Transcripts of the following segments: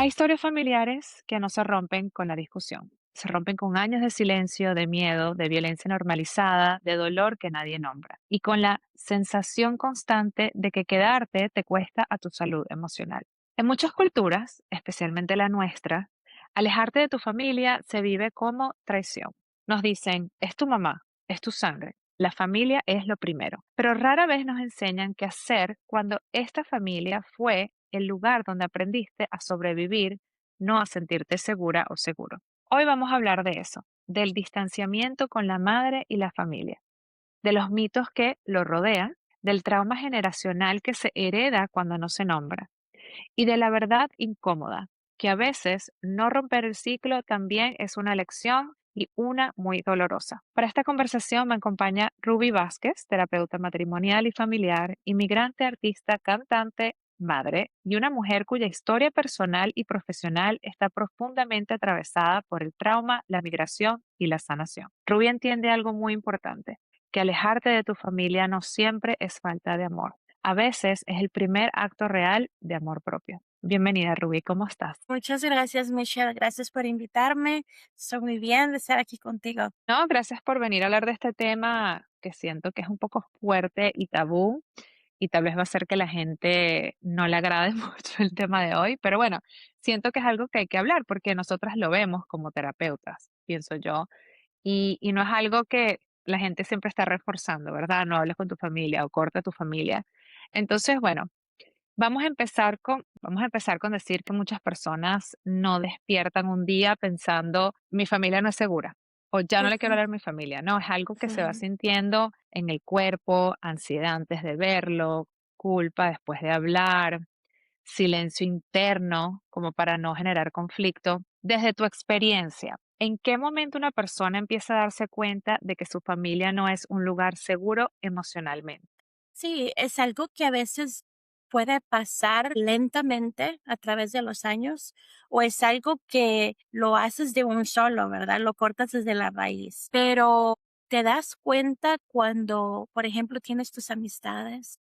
Hay historias familiares que no se rompen con la discusión. Se rompen con años de silencio, de miedo, de violencia normalizada, de dolor que nadie nombra y con la sensación constante de que quedarte te cuesta a tu salud emocional. En muchas culturas, especialmente la nuestra, alejarte de tu familia se vive como traición. Nos dicen, es tu mamá, es tu sangre, la familia es lo primero, pero rara vez nos enseñan qué hacer cuando esta familia fue el lugar donde aprendiste a sobrevivir, no a sentirte segura o seguro. Hoy vamos a hablar de eso, del distanciamiento con la madre y la familia, de los mitos que lo rodean, del trauma generacional que se hereda cuando no se nombra y de la verdad incómoda, que a veces no romper el ciclo también es una lección y una muy dolorosa. Para esta conversación me acompaña Ruby Vázquez, terapeuta matrimonial y familiar, inmigrante, artista, cantante, madre y una mujer cuya historia personal y profesional está profundamente atravesada por el trauma, la migración y la sanación. Ruby entiende algo muy importante, que alejarte de tu familia no siempre es falta de amor. A veces es el primer acto real de amor propio. Bienvenida, Rubí, ¿cómo estás? Muchas gracias, Michelle. Gracias por invitarme. Estoy muy bien de estar aquí contigo. No, gracias por venir a hablar de este tema que siento que es un poco fuerte y tabú y tal vez va a hacer que la gente no le agrade mucho el tema de hoy, pero bueno, siento que es algo que hay que hablar porque nosotras lo vemos como terapeutas, pienso yo, y no es algo que la gente siempre está reforzando, ¿verdad? No hables con tu familia o corta tu familia. Entonces, bueno, vamos a empezar con decir que muchas personas no despiertan un día pensando, mi familia no es segura o ya no le quiero Ujú, hablar a mi familia. No, es algo que se va ujú. sintiendo en el cuerpo, ansiedad antes de verlo, culpa después de hablar, silencio interno como para no generar conflicto. Desde tu experiencia, ¿en qué momento una persona empieza a darse cuenta de que su familia no es un lugar seguro emocionalmente? Sí, es algo que a veces puede pasar lentamente a través de los años o es algo que lo haces de un solo, ¿verdad? Lo cortas desde la raíz. Pero te das cuenta cuando, por ejemplo, tienes tus amistades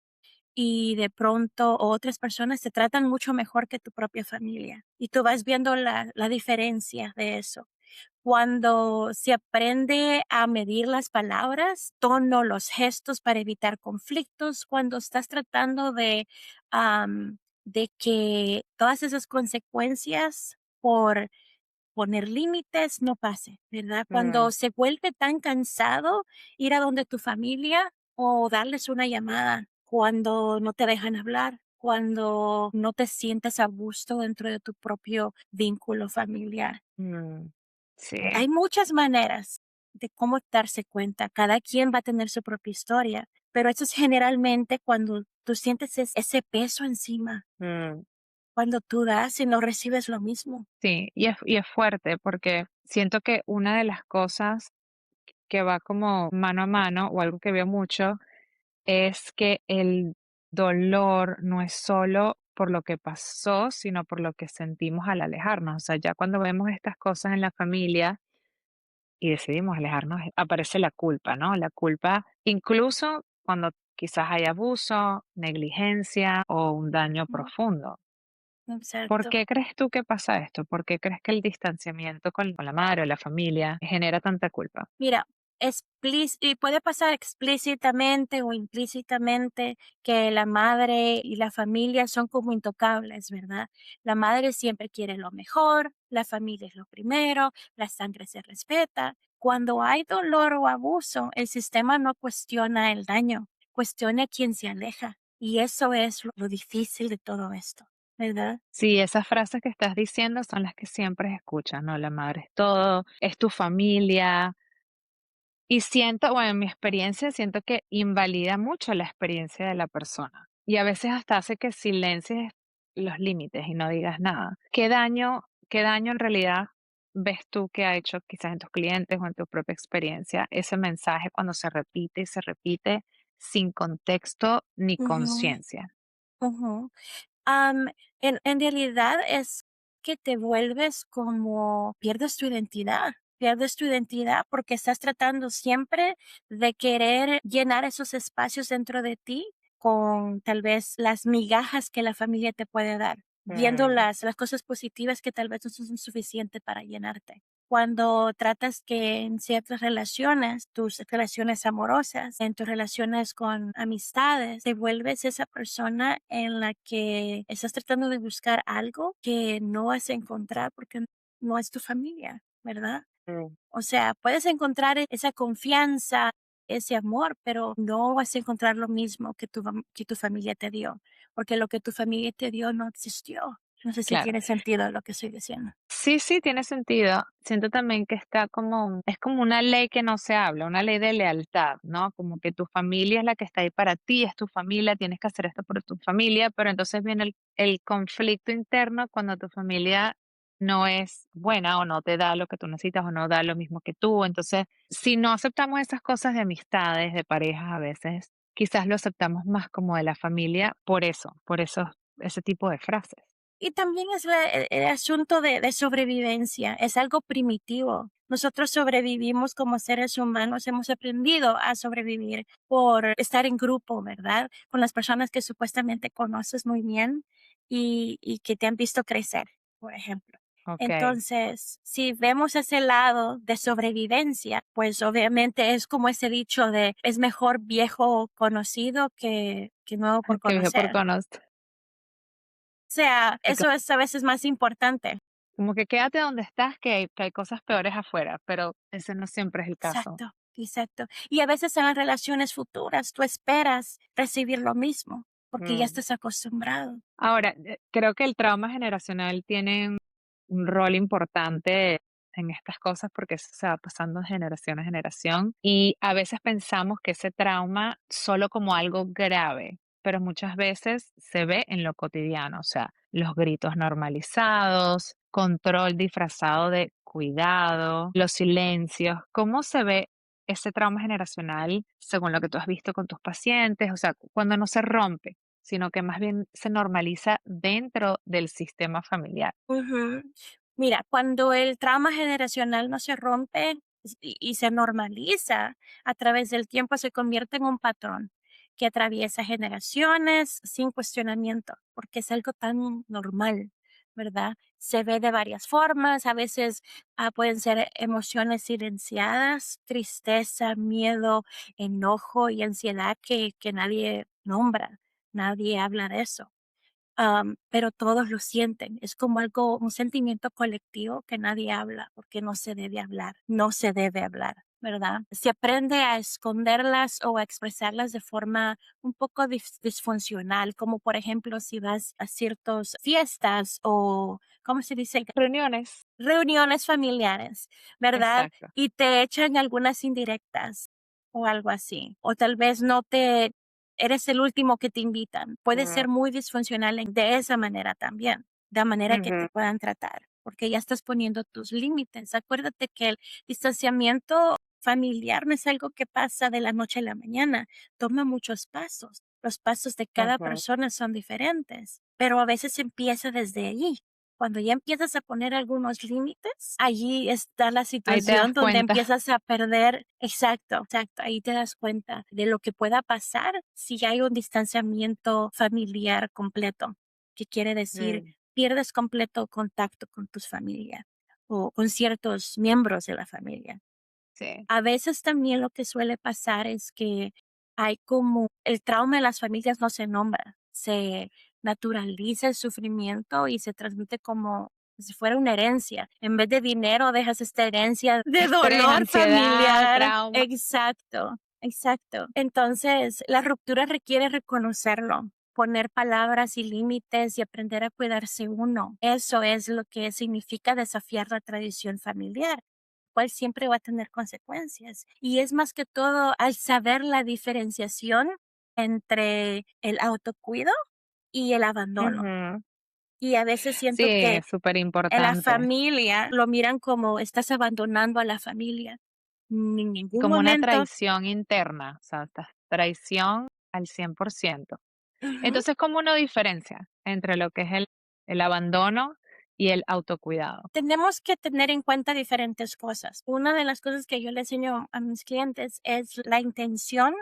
y de pronto otras personas te tratan mucho mejor que tu propia familia y tú vas viendo la diferencia de eso. Cuando se aprende a medir las palabras, tono, los gestos para evitar conflictos, cuando estás tratando de que todas esas consecuencias por poner límites no pase, ¿verdad? Cuando Mm, se vuelve tan cansado ir a donde tu familia o darles una llamada, cuando no te dejan hablar, cuando no te sientes a gusto dentro de tu propio vínculo familiar. mm, sí. Hay muchas maneras de cómo darse cuenta. Cada quien va a tener su propia historia, pero eso es generalmente cuando tú sientes ese peso encima, Mm. cuando tú das y no recibes lo mismo. Sí, y es fuerte porque siento que una de las cosas que va como mano a mano, o algo que veo mucho, es que el dolor no es solo por lo que pasó, sino por lo que sentimos al alejarnos. O sea, ya cuando vemos estas cosas en la familia y decidimos alejarnos, aparece la culpa, ¿no? La culpa, incluso cuando quizás hay abuso, negligencia o un daño Ujú, profundo. ¿Por exacto. qué crees tú que pasa esto? ¿Por qué crees que el distanciamiento con la madre o la familia genera tanta culpa? Mira, y puede pasar explícitamente o implícitamente que la madre y la familia son como intocables, ¿verdad? La madre siempre quiere lo mejor, la familia es lo primero, la sangre se respeta. Cuando hay dolor o abuso, el sistema no cuestiona el daño, cuestiona quién se aleja. Y eso es lo difícil de todo esto, ¿verdad? Sí, esas frases que estás diciendo son las que siempre escuchas, ¿no? La madre es todo, es tu familia. Y siento, bueno, en mi experiencia, siento que invalida mucho la experiencia de la persona. Y a veces hasta hace que silencies los límites y no digas nada. ¿Qué daño en realidad ves tú que ha hecho quizás en tus clientes o en tu propia experiencia ese mensaje cuando se repite y se repite sin contexto ni Ujú, conciencia? ujú. Am, en realidad es que te vuelves como pierdes tu identidad porque estás tratando siempre de querer llenar esos espacios dentro de ti con tal vez las migajas que la familia te puede dar. viendo Mm, las cosas positivas que tal vez no son suficientes para llenarte. Cuando tratas que en ciertas relaciones, tus relaciones amorosas, en tus relaciones con amistades, te vuelves esa persona en la que estás tratando de buscar algo que no vas a encontrar porque no es tu familia, ¿verdad? mm, O sea, puedes encontrar esa confianza, ese amor, pero no vas a encontrar lo mismo que que tu familia te dio, porque lo que tu familia te dio no existió. No sé si claro. tiene sentido lo que estoy diciendo. Sí, sí, tiene sentido. Siento también que está como, es como una ley que no se habla, una ley de lealtad, ¿no? Como que tu familia es la que está ahí para ti, es tu familia, tienes que hacer esto por tu familia, pero entonces viene el conflicto interno cuando tu familia no es buena o no te da lo que tú necesitas o no da lo mismo que tú. Entonces, si no aceptamos esas cosas de amistades, de parejas a veces, quizás lo aceptamos más como de la familia por eso, ese tipo de frases. Y también es el asunto de sobrevivencia, es algo primitivo. Nosotros sobrevivimos como seres humanos, hemos aprendido a sobrevivir por estar en grupo, ¿verdad? Con las personas que supuestamente conoces muy bien y que te han visto crecer, por ejemplo. Ok. Entonces, si vemos ese lado de sobrevivencia, pues obviamente es como ese dicho de es mejor viejo conocido que nuevo por Que dije por conocer. conocer. O sea, Que co eso es a veces más importante. como que quédate donde estás, que hay cosas peores afuera, pero ese no siempre es el caso. Exacto, exacto. Y a veces en las relaciones futuras tú esperas recibir lo mismo, porque ya Mm. estás acostumbrado. Ahora, creo que el trauma generacional tiene un rol importante en estas cosas porque eso se va pasando de generación a generación y a veces pensamos que ese trauma solo como algo grave, pero muchas veces se ve en lo cotidiano, o sea, los gritos normalizados, control disfrazado de cuidado, los silencios, ¿cómo se ve ese trauma generacional según lo que tú has visto con tus pacientes? O sea, cuando no se rompe, sino que más bien se normaliza dentro del sistema familiar. Ujú. Mira, cuando el trauma generacional no se rompe y se normaliza a través del tiempo, se convierte en un patrón que atraviesa generaciones sin cuestionamiento, porque es algo tan normal, ¿verdad? Se ve de varias formas, a veces pueden ser emociones silenciadas, tristeza, miedo, enojo y ansiedad que nadie nombra, nadie habla de eso. Pero todos lo sienten. Es como algo, un sentimiento colectivo que nadie habla porque no se debe hablar, no se debe hablar, ¿verdad? Se aprende a esconderlas o a expresarlas de forma un poco disfuncional, como por ejemplo si vas a ciertas fiestas o, ¿cómo se dice? Reuniones, Reuniones familiares, ¿verdad? exacto. Y te echan algunas indirectas o algo así. O tal vez no te eres el último que te invitan. Puede Mm, ser muy disfuncional de esa manera también, de manera que te ujú, puedan tratar, porque ya estás poniendo tus límites. Acuérdate que el distanciamiento familiar no es algo que pasa de la noche a la mañana, toma muchos pasos. Los pasos de cada ujú. persona son diferentes, pero a veces empieza desde allí. Cuando ya empiezas a poner algunos límites, allí está la Ahí te situación das donde cuenta. empiezas a perder, exacto, exacto, ahí te das cuenta de lo que pueda pasar si hay un distanciamiento familiar completo, que quiere decir Mm, pierdes completo contacto con tus familia o con ciertos miembros de la familia. sí. A veces también lo que suele pasar es que hay como el trauma en las familias no se nombra, se naturaliza el sufrimiento y se transmite como si fuera una herencia. En vez de dinero, dejas esta herencia de Estrés, dolor ansiedad, familiar. trauma. Exacto, exacto. Entonces, la ruptura requiere reconocerlo, poner palabras y límites y aprender a cuidarse uno. Eso es lo que significa desafiar la tradición familiar, cual siempre va a tener consecuencias. Y es más que todo al saber la diferenciación entre el autocuido y el abandono. Ujú. Y a veces Sí, siento que es súper en la importante. familia lo miran como estás abandonando a la familia. En ningún Como una momento. traición interna, o sea, esta traición al 100%. Ujú. Entonces, ¿cómo uno diferencia entre lo que es el abandono y el autocuidado? Tenemos que tener en cuenta diferentes cosas. Una de las cosas que yo le enseño a mis clientes es la intención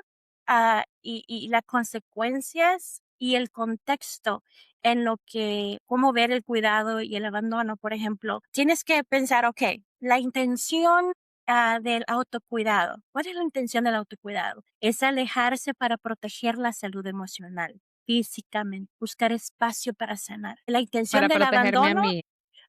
y las consecuencias y el contexto en lo que, cómo ver el cuidado y el abandono, por ejemplo, tienes que pensar, ok, la intención del autocuidado. ¿Cuál es la intención del autocuidado? Es alejarse para proteger la salud emocional, físicamente, buscar espacio para sanar. La intención Para del protegerme a abandono mí.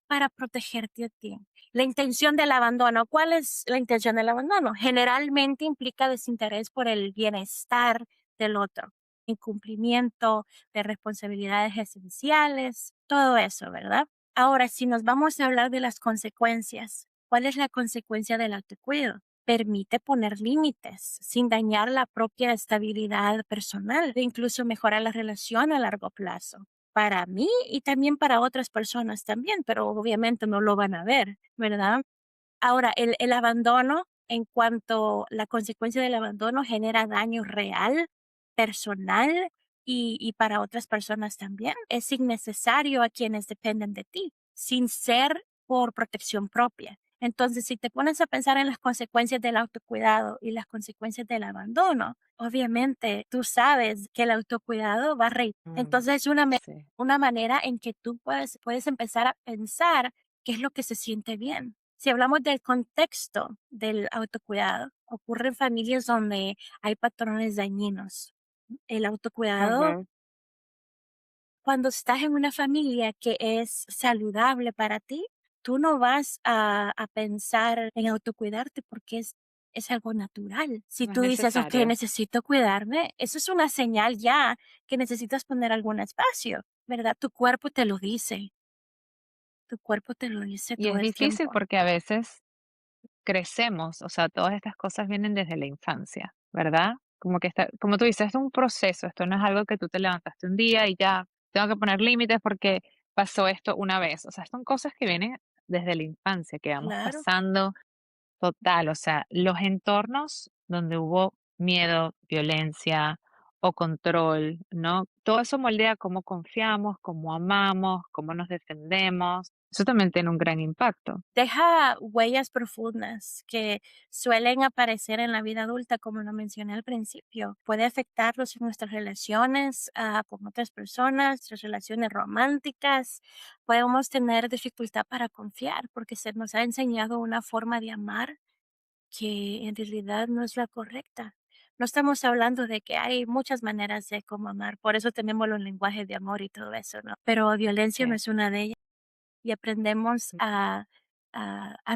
para protegerte a ti. La intención del abandono, ¿cuál es la intención del abandono? Generalmente implica desinterés por el bienestar del otro, incumplimiento de responsabilidades esenciales, todo eso, ¿verdad? Ahora, si nos vamos a hablar de las consecuencias, ¿cuál es la consecuencia del autocuido? Permite poner límites sin dañar la propia estabilidad personal e incluso mejorar la relación a largo plazo para mí y también para otras personas también, pero obviamente no lo van a ver, ¿verdad? Ahora, el abandono, en cuanto la consecuencia del abandono genera daño real, personal y para otras personas también. Es innecesario a quienes dependen de ti, sin ser por protección propia. Entonces, si te pones a pensar en las consecuencias del autocuidado y las consecuencias del abandono, obviamente tú sabes que el autocuidado va a reír. Mm, Entonces, es sí. una manera en que tú puedes empezar a pensar qué es lo que se siente bien. Si hablamos del contexto del autocuidado, ocurre en familias donde hay patrones dañinos. El autocuidado, Ujú. cuando estás en una familia que es saludable para ti, tú no vas a pensar en autocuidarte porque es algo natural. Si No es tú dices, ok, necesario. necesito cuidarme, eso es una señal ya que necesitas poner algún espacio, ¿verdad? Tu cuerpo te lo dice, tu cuerpo te lo dice Y todo es el difícil tiempo. porque a veces crecemos, o sea, todas estas cosas vienen desde la infancia, ¿verdad? Como que está, como tú dices, es un proceso, esto no es algo que tú te levantaste un día y ya tengo que poner límites porque pasó esto una vez, o sea, son cosas que vienen desde la infancia, que vamos Claro. pasando total, o sea, los entornos donde hubo miedo, violencia o control, ¿no? Todo eso moldea cómo confiamos, cómo amamos, cómo nos defendemos. Eso también tiene un gran impacto. Deja huellas profundas que suelen aparecer en la vida adulta, como lo mencioné al principio. Puede afectarlos en nuestras relaciones con otras personas, nuestras relaciones románticas. Podemos tener dificultad para confiar porque se nos ha enseñado una forma de amar que en realidad no es la correcta. No estamos hablando de que hay muchas maneras de cómo amar, por eso tenemos los lenguajes de amor y todo eso, ¿no? Pero violencia no Sí. es una de ellas y aprendemos a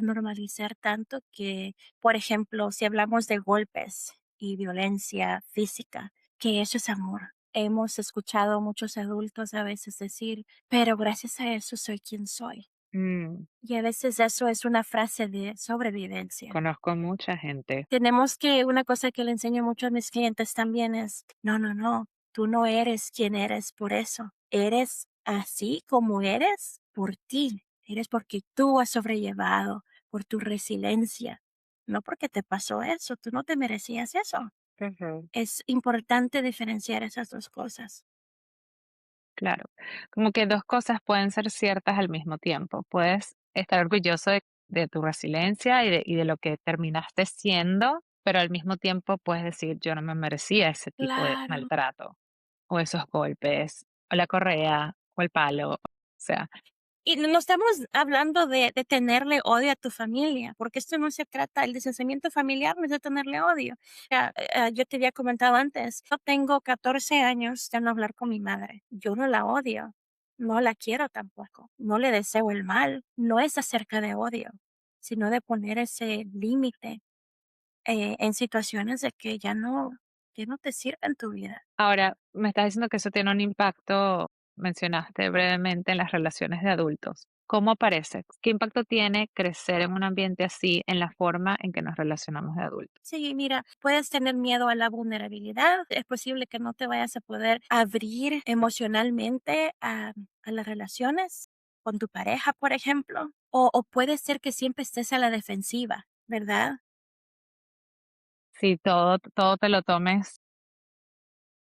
normalizar tanto que, por ejemplo, si hablamos de golpes y violencia física, que eso es amor. Hemos escuchado a muchos adultos a veces decir, pero gracias a eso soy quien soy. Mm, Y a veces eso es una frase de sobrevivencia. conozco mucha gente. Tenemos que, una cosa que le enseño mucho a mis clientes también es, no, no, no, tú no eres quien eres por eso. Eres así como eres por ti. Eres porque tú has sobrellevado, por tu resiliencia. No porque te pasó eso, tú no te merecías eso. Ujú. Es importante diferenciar esas dos cosas. Claro, como que dos cosas pueden ser ciertas al mismo tiempo. Puedes estar orgulloso de tu resiliencia y de lo que terminaste siendo, pero al mismo tiempo puedes decir, yo no me merecía ese tipo de Claro. maltrato, o esos golpes, o la correa, o el palo. O sea, Y no estamos hablando de tenerle odio a tu familia, porque esto no se trata, el distanciamiento familiar no es de tenerle odio. Yo te había comentado antes, yo tengo 14 años de no hablar con mi madre. Yo no la odio, no la quiero tampoco, no le deseo el mal. No es acerca de odio, sino de poner ese límite en situaciones de que no te sirve en tu vida. ahora me estás diciendo que eso tiene un impacto, mencionaste brevemente, en las relaciones de adultos. ¿Cómo parece? ¿Qué impacto tiene crecer en un ambiente así en la forma en que nos relacionamos de adultos? Sí, mira, puedes tener miedo a la vulnerabilidad. Es posible que no te vayas a poder abrir emocionalmente a las relaciones con tu pareja, por ejemplo. O puede ser que siempre estés a la defensiva, ¿verdad? Si todo te lo tomes.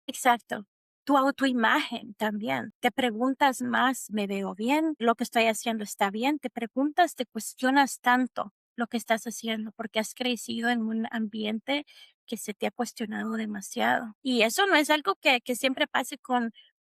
Exacto. Tu autoimagen también. Te preguntas más, ¿me veo bien? ¿Lo que estoy haciendo está bien? Te preguntas, te cuestionas tanto lo que estás haciendo porque has crecido en un ambiente que se te ha cuestionado demasiado. Y eso no es algo que siempre pase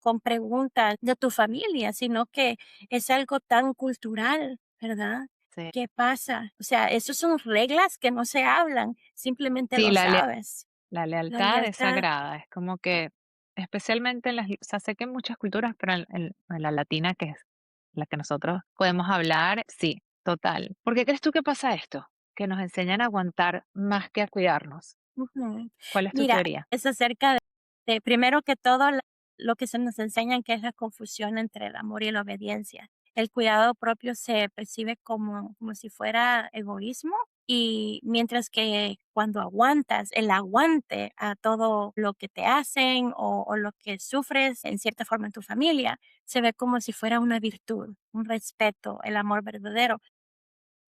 con preguntas de tu familia, sino que es algo tan cultural, ¿verdad? Sí. ¿Qué pasa? O sea, esas son reglas que no se hablan, simplemente Sí, lo sabes. la La lealtad es lealtad. sagrada, es como que, especialmente en o sea, sé que en muchas culturas, pero en la latina, que es la que nosotros podemos hablar, sí, total. ¿Por qué crees tú que pasa esto? Que nos enseñan a aguantar más que a cuidarnos. Ujú. ¿Cuál es tu Mira, teoría? es acerca de primero que todo, lo que se nos enseñan, que es la confusión entre el amor y la obediencia. El cuidado propio se percibe como si fuera egoísmo, y mientras que cuando aguantas, el aguante a todo lo que te hacen o lo que sufres en cierta forma en tu familia, se ve como si fuera una virtud, un respeto, el amor verdadero.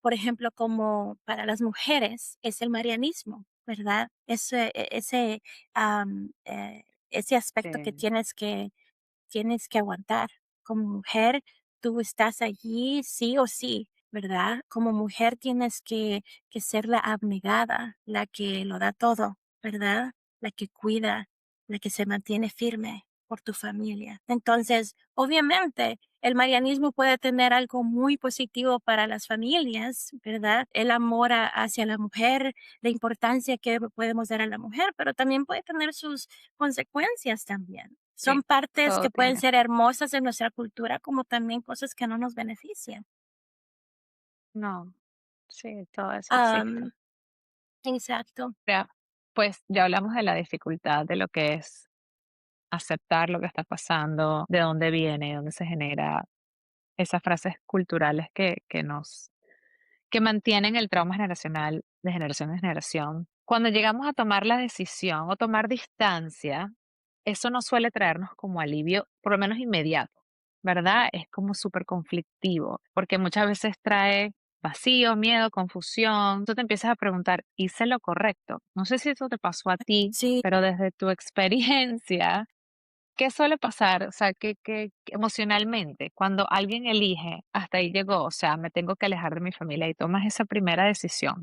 Por ejemplo, como para las mujeres es el marianismo, ¿verdad? Ese aspecto que Sí, tienes que aguantar. Como mujer, tú estás allí sí o sí, ¿verdad? Como mujer tienes que ser la abnegada, la que lo da todo, ¿verdad? La que cuida, la que se mantiene firme por tu familia. Entonces, obviamente, el marianismo puede tener algo muy positivo para las familias, ¿verdad? El amor hacia la mujer, la importancia que podemos dar a la mujer, pero también puede tener sus consecuencias también. sí, Son partes todo que pueden tiene. ser hermosas en nuestra cultura, como también cosas que no nos benefician. No, sí, todo eso existe. Am, exacto. Ya, pues ya hablamos de la dificultad de lo que es aceptar lo que está pasando, de dónde viene, dónde se genera esas frases culturales que mantienen el trauma generacional de generación en generación. Cuando llegamos a tomar la decisión o tomar distancia, eso no suele traernos como alivio, por lo menos inmediato, ¿verdad? Es como súper conflictivo, porque muchas veces trae vacío, miedo, confusión. Tú te empiezas a preguntar, ¿hice lo correcto? No sé si eso te pasó a ti, Sí, pero desde tu experiencia, ¿qué suele pasar? O sea, emocionalmente, cuando alguien elige, hasta ahí llegó, o sea, me tengo que alejar de mi familia y tomas esa primera decisión,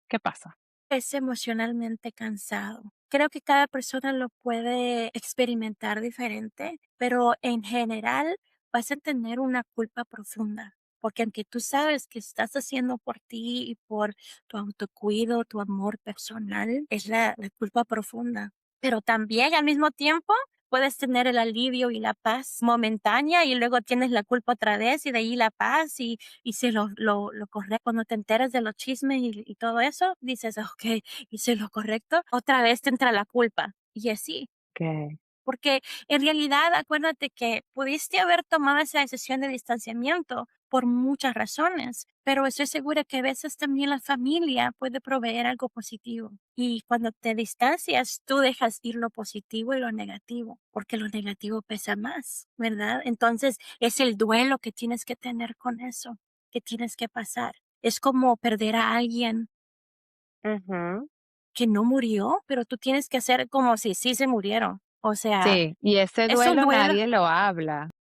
¿qué pasa? es emocionalmente cansado. Creo que cada persona lo puede experimentar diferente, pero en general vas a tener una culpa profunda, porque aunque tú sabes que estás haciendo por ti y por tu autocuido, tu amor personal, es la culpa profunda. Pero también al mismo tiempo puedes tener el alivio y la paz momentánea y luego tienes la culpa otra vez y de ahí la paz y si lo correcto, cuando te enteras de los chismes y todo eso, dices, ok, hice lo correcto, otra vez te entra la culpa. Y así, Que porque en realidad acuérdate que pudiste haber tomado esa decisión de distanciamiento por muchas razones, pero estoy segura que a veces también la familia puede proveer algo positivo. Y cuando te distancias, tú dejas ir lo positivo y lo negativo, porque lo negativo pesa más, ¿verdad? Entonces es el duelo que tienes que tener con eso, que tienes que pasar. Es como perder a alguien ujú. que no murió, pero tú tienes que hacer como si sí se murieron. O sea, Sí, y ese es un duelo duelo.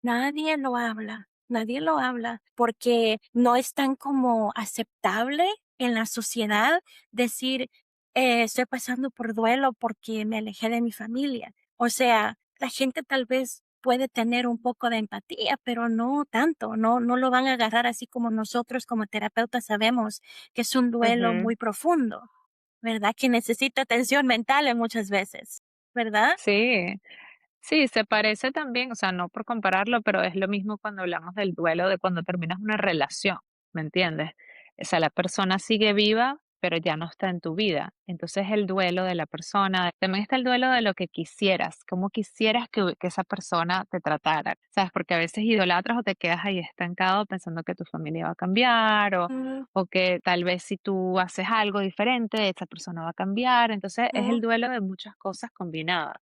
nadie lo habla. Nadie lo habla, porque no es tan como aceptable en la sociedad decir, estoy pasando por duelo porque me alejé de mi familia. O sea, la gente tal vez puede tener un poco de empatía, pero no tanto, no lo van a agarrar así como nosotros como terapeutas sabemos que es un duelo Ujú. muy profundo, ¿verdad? Que necesita atención mental en muchas veces, ¿verdad? Sí. Sí, se parece también, o sea, no por compararlo, pero es lo mismo cuando hablamos del duelo de cuando terminas una relación, ¿me entiendes? O sea, la persona sigue viva, pero ya no está en tu vida. Entonces el duelo de la persona, también está el duelo de lo que quisieras, cómo quisieras que esa persona te tratara, ¿sabes? Porque a veces idolatras o te quedas ahí estancado pensando que tu familia va a cambiar Mm, o que tal vez si tú haces algo diferente, esa persona va a cambiar. Entonces es el mm. duelo de muchas cosas combinadas.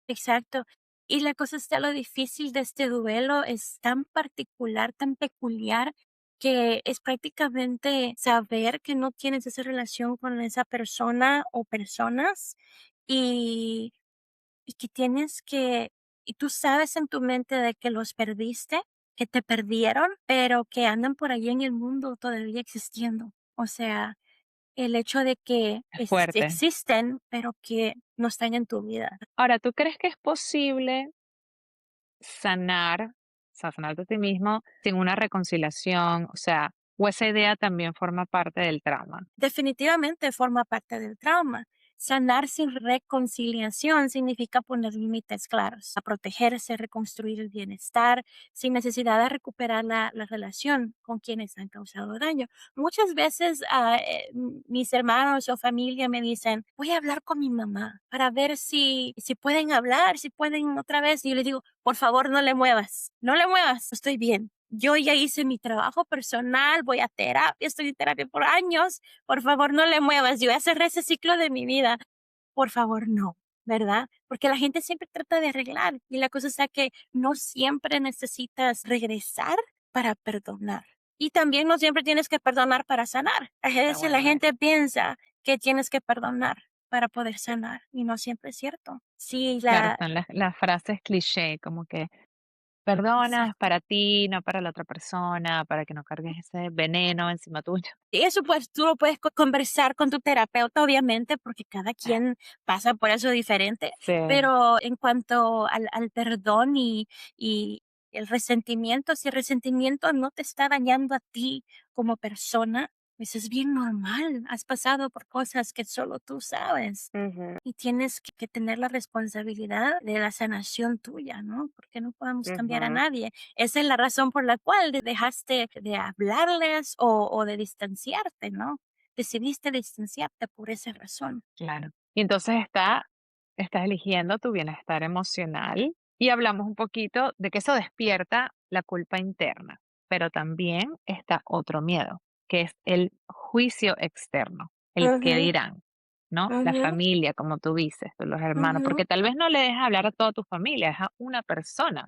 Exacto. Y la cosa está lo difícil de este duelo es tan particular, tan peculiar, que es prácticamente saber que no tienes esa relación con esa persona o personas y, y que y tú sabes en tu mente de que los perdiste, que te perdieron, pero que andan por ahí en el mundo todavía existiendo. O sea, el hecho de que Es fuerte. existen, pero que no están en tu vida. Ahora, ¿tú crees que es posible? sanar, o sea, sanarte a ti mismo sin una reconciliación, o sea, o esa idea también forma parte del trauma. Definitivamente forma parte del trauma. Sanar sin reconciliación significa poner límites claros, a protegerse, reconstruir el bienestar, sin necesidad de recuperar la relación con quienes han causado daño. Muchas veces mis hermanos o familia me dicen, voy a hablar con mi mamá para ver si pueden hablar, si pueden otra vez. Y yo les digo, por favor, no le muevas, no le muevas, estoy bien. Yo ya hice mi trabajo personal, voy a terapia, estoy en terapia por años, por favor, no le muevas, yo ya cerré ese ciclo de mi vida. Por favor, no, ¿verdad? Porque la gente siempre trata de arreglar y la cosa está que no siempre necesitas regresar para perdonar. Y también no siempre tienes que perdonar para sanar. A Está veces la bueno eso. gente piensa que tienes que perdonar para poder sanar y no siempre es cierto. Sí, Claro, la están las frases cliché, como que perdonas exacto. para ti, no para la otra persona, para que no cargues ese veneno encima tuyo. Y eso, pues, tú lo puedes conversar con tu terapeuta, obviamente, porque cada quien pasa por eso diferente, Sí. pero en cuanto al perdón y el resentimiento, si el resentimiento no te está dañando a ti como persona, pues es bien normal. Has pasado por cosas que solo tú sabes. Ujú, Y tienes que tener la responsabilidad de la sanación tuya, ¿no? Porque no podemos cambiar a ujú. nadie. Esa es la razón por la cual dejaste de hablarles o de distanciarte, ¿no? Decidiste distanciarte por esa razón. Claro. Y entonces estás eligiendo tu bienestar emocional y hablamos un poquito de que eso despierta la culpa interna, pero también está otro miedo, que es el juicio externo, el qué Ujú, dirán, ¿no? La ujú, familia, como tú dices, los hermanos, ujú, porque tal vez no le dejas hablar a toda tu familia, es a una persona.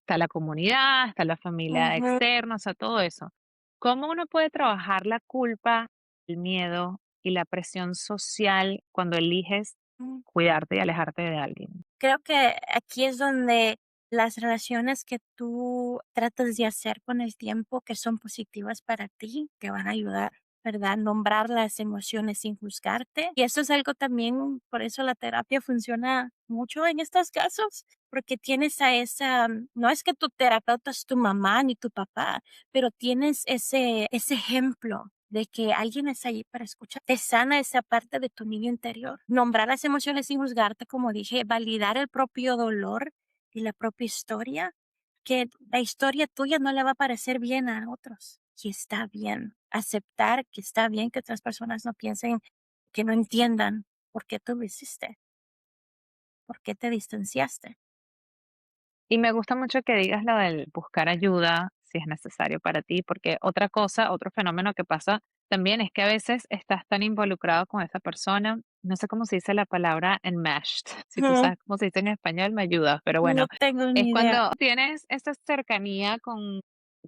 Está la comunidad, está la familia ujú, externa, o sea, todo eso. ¿Cómo uno puede trabajar la culpa, el miedo y la presión social cuando eliges ujú. cuidarte y alejarte de alguien? Creo que aquí es donde las relaciones que tú tratas de hacer con el tiempo que son positivas para ti te van a ayudar, ¿verdad? Nombrar las emociones sin juzgarte. Y eso es algo también, por eso la terapia funciona mucho en estos casos, porque tienes a esa, no es que tu terapeuta es tu mamá ni tu papá, pero tienes ese ejemplo de que alguien es ahí para escuchar, te sana esa parte de tu niño interior. Nombrar las emociones sin juzgarte, como dije, validar el propio dolor y la propia historia, que la historia tuya no le va a parecer bien a otros. Y está bien. Aceptar que está bien que otras personas no piensen, que no entiendan por qué tú lo hiciste, por qué te distanciaste. Y me gusta mucho que digas lo del buscar ayuda si es necesario para ti, porque otra cosa, otro fenómeno que pasa también es que a veces estás tan involucrado con esa persona, no sé cómo se dice la palabra enmeshed, si tú Ujú, sabes cómo se dice en español, me ayudas, pero no bueno, tengo es ni idea. cuando tienes esa cercanía con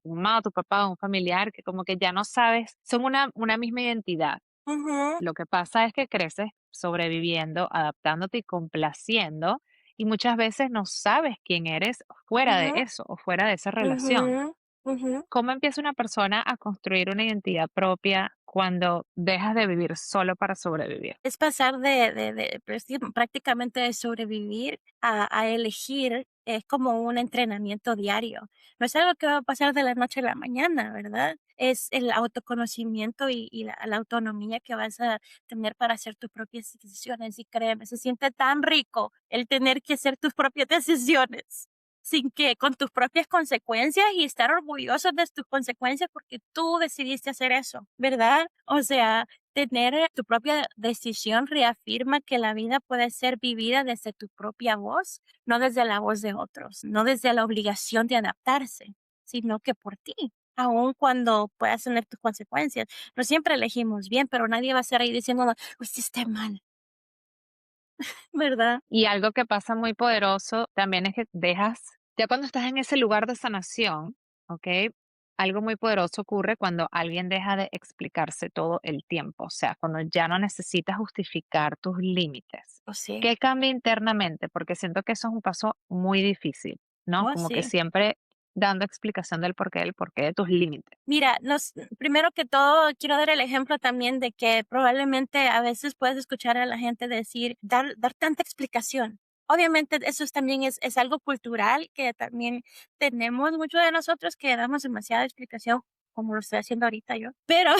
tu mamá o tu papá o un familiar que como que ya no sabes, son una misma identidad. Ujú, Lo que pasa es que creces sobreviviendo, adaptándote y complaciendo, y muchas veces no sabes quién eres fuera de ujú, eso o fuera de esa relación. ujú, ujú. ¿Cómo empieza una persona a construir una identidad propia cuando dejas de vivir solo para sobrevivir? Es pasar pues, sí, prácticamente de sobrevivir a elegir, es como un entrenamiento diario. No es algo que va a pasar de la noche a la mañana, ¿verdad? Es el autoconocimiento y la autonomía que vas a tener para hacer tus propias decisiones. Y créeme, se siente tan rico el tener que hacer tus propias decisiones. Sin que, con tus propias consecuencias y estar orgulloso de tus consecuencias porque tú decidiste hacer eso, ¿verdad? O sea, tener tu propia decisión reafirma que la vida puede ser vivida desde tu propia voz, no desde la voz de otros, no desde la obligación de adaptarse, sino que por ti, aun cuando puedas tener tus consecuencias. No siempre elegimos bien, pero nadie va a estar ahí diciéndonos, lo hiciste mal, ¿verdad? Y algo que pasa muy poderoso también es que dejas, ya cuando estás en ese lugar de sanación, ¿ok? Algo muy poderoso ocurre cuando alguien deja de explicarse todo el tiempo, o sea, cuando ya no necesitas justificar tus límites. O sí, ¿Qué cambia internamente? Porque siento que eso es un paso muy difícil, ¿no? o Como que sí. siempre dando explicación del porqué de tus límites. Mira, primero que todo, quiero dar el ejemplo también de que probablemente a veces puedes escuchar a la gente decir, dar tanta explicación. Obviamente eso también es algo cultural que también tenemos muchos de nosotros que damos demasiada explicación, como lo estoy haciendo ahorita yo, pero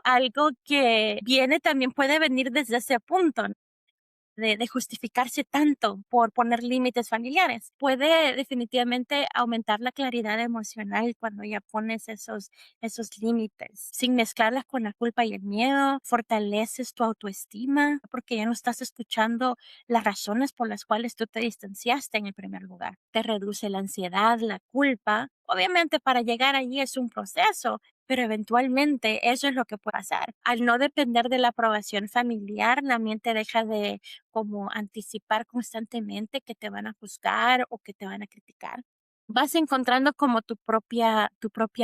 algo que viene también puede venir desde ese punto, de justificarse tanto por poner límites familiares. Puede definitivamente aumentar la claridad emocional cuando ya pones esos límites, sin mezclarlas con la culpa y el miedo. Fortaleces tu autoestima porque ya no estás escuchando las razones por las cuales tú te distanciaste en el primer lugar. Te reduce la ansiedad, la culpa. Obviamente para llegar allí es un proceso, pero eventualmente eso es lo que puede pasar. Al no depender de la aprobación familiar, la mente deja de como anticipar constantemente que te van a juzgar o que te van a criticar. Vas encontrando como tu propia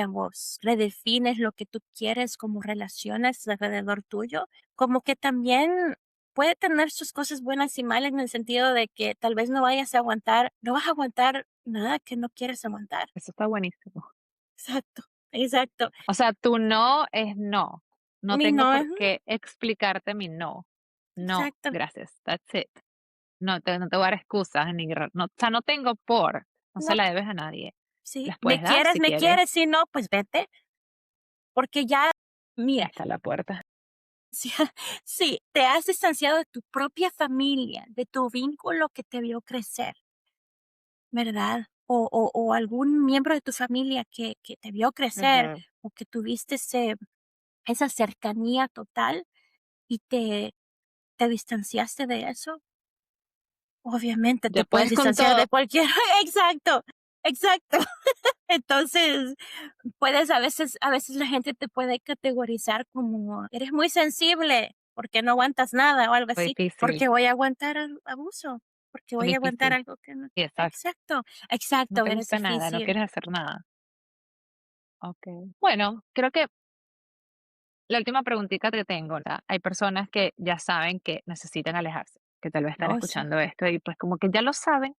voz. Redefines lo que tú quieres como relaciones alrededor tuyo. Como que también puede tener sus cosas buenas y malas en el sentido de que tal vez no vas a aguantar nada que no quieres aguantar. Eso está buenísimo. Exacto, exacto. O sea, tu no es no. No Mi tengo no por es, qué explicarte mi no. No, exacto. gracias. That's it. No te voy a dar excusas no, o sea, no tengo por. No se No, la debes a nadie. sí, Las puedes dar si me quieres. quieres, si no, pues vete, porque ya, Ahí mira, está la puerta. sí, sí, te has distanciado de tu propia familia, de tu vínculo que te vio crecer, ¿verdad? O algún miembro de tu familia que te vio crecer Ujú. o que tuviste esa cercanía total y te distanciaste de eso. Obviamente te Ya puedes puedes con distanciar todo. de cualquier exacto, exacto. Entonces, puedes a veces la gente te puede categorizar como: "Eres muy sensible, porque no aguantas nada", o algo Muy así, difícil. porque voy a aguantar abuso, porque Es voy a aguantar difícil. algo que no Sí, exacto. exacto, No exacto, te eres gusta nada, no difícil. quieres hacer nada. Okey. Bueno, creo que la última preguntita que tengo, ¿verdad? Hay personas que ya saben que necesitan alejarse, que tal vez están Oh, sí. escuchando esto y, pues, como que ya lo saben,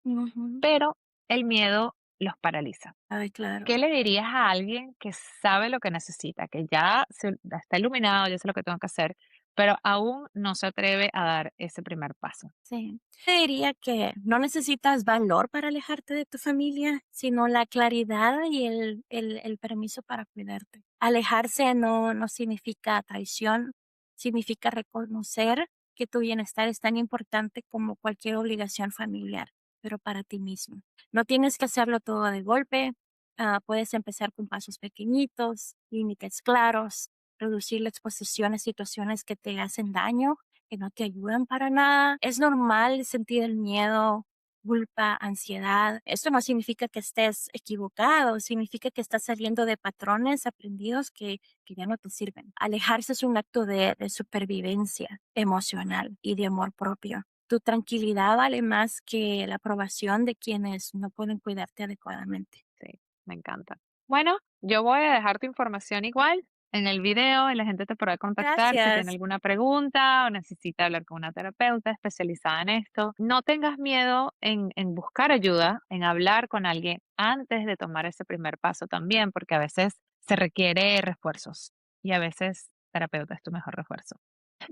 Ujú. pero el miedo los paraliza. Ay, claro. ¿Qué le dirías a alguien que sabe lo que necesita, que ya está iluminado, ya sé lo que tengo que hacer, pero aún no se atreve a dar ese primer paso? Sí. Te diría que no necesitas valor para alejarte de tu familia, sino la claridad y el permiso para cuidarte. Alejarse no significa traición, significa reconocer que tu bienestar es tan importante como cualquier obligación familiar, pero para ti mismo. No tienes que hacerlo todo de golpe, puedes empezar con pasos pequeñitos, límites claros, reducir la exposición a situaciones que te hacen daño que no te ayudan para nada. Es normal sentir el miedo, culpa, ansiedad. Esto no significa que estés equivocado, significa que estás saliendo de patrones aprendidos que ya no te sirven. Alejarse es un acto de supervivencia emocional y de amor propio. Tu tranquilidad vale más que la aprobación de quienes no pueden cuidarte adecuadamente. Sí, me encanta. Bueno, yo voy a dejar tu información igual en el video y la gente te podrá contactar si tiene Gracias. alguna pregunta o necesita hablar con una terapeuta especializada en esto. No tengas miedo en buscar ayuda, en hablar con alguien antes de tomar ese primer paso también, porque a veces se requiere refuerzos y a veces terapeuta es tu mejor refuerzo,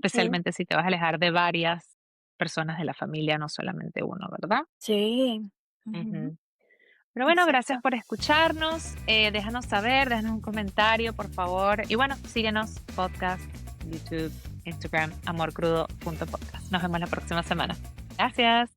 Sí, especialmente si te vas a alejar de varias personas de la familia, no solamente uno, ¿verdad? sí. Ujú, Ujú. Pero bueno, gracias exacto. por escucharnos. Déjanos saber, déjanos un comentario, por favor. Y bueno, síguenos, podcast, YouTube, Instagram, amorcrudo.podcast. Nos vemos la próxima semana. Gracias.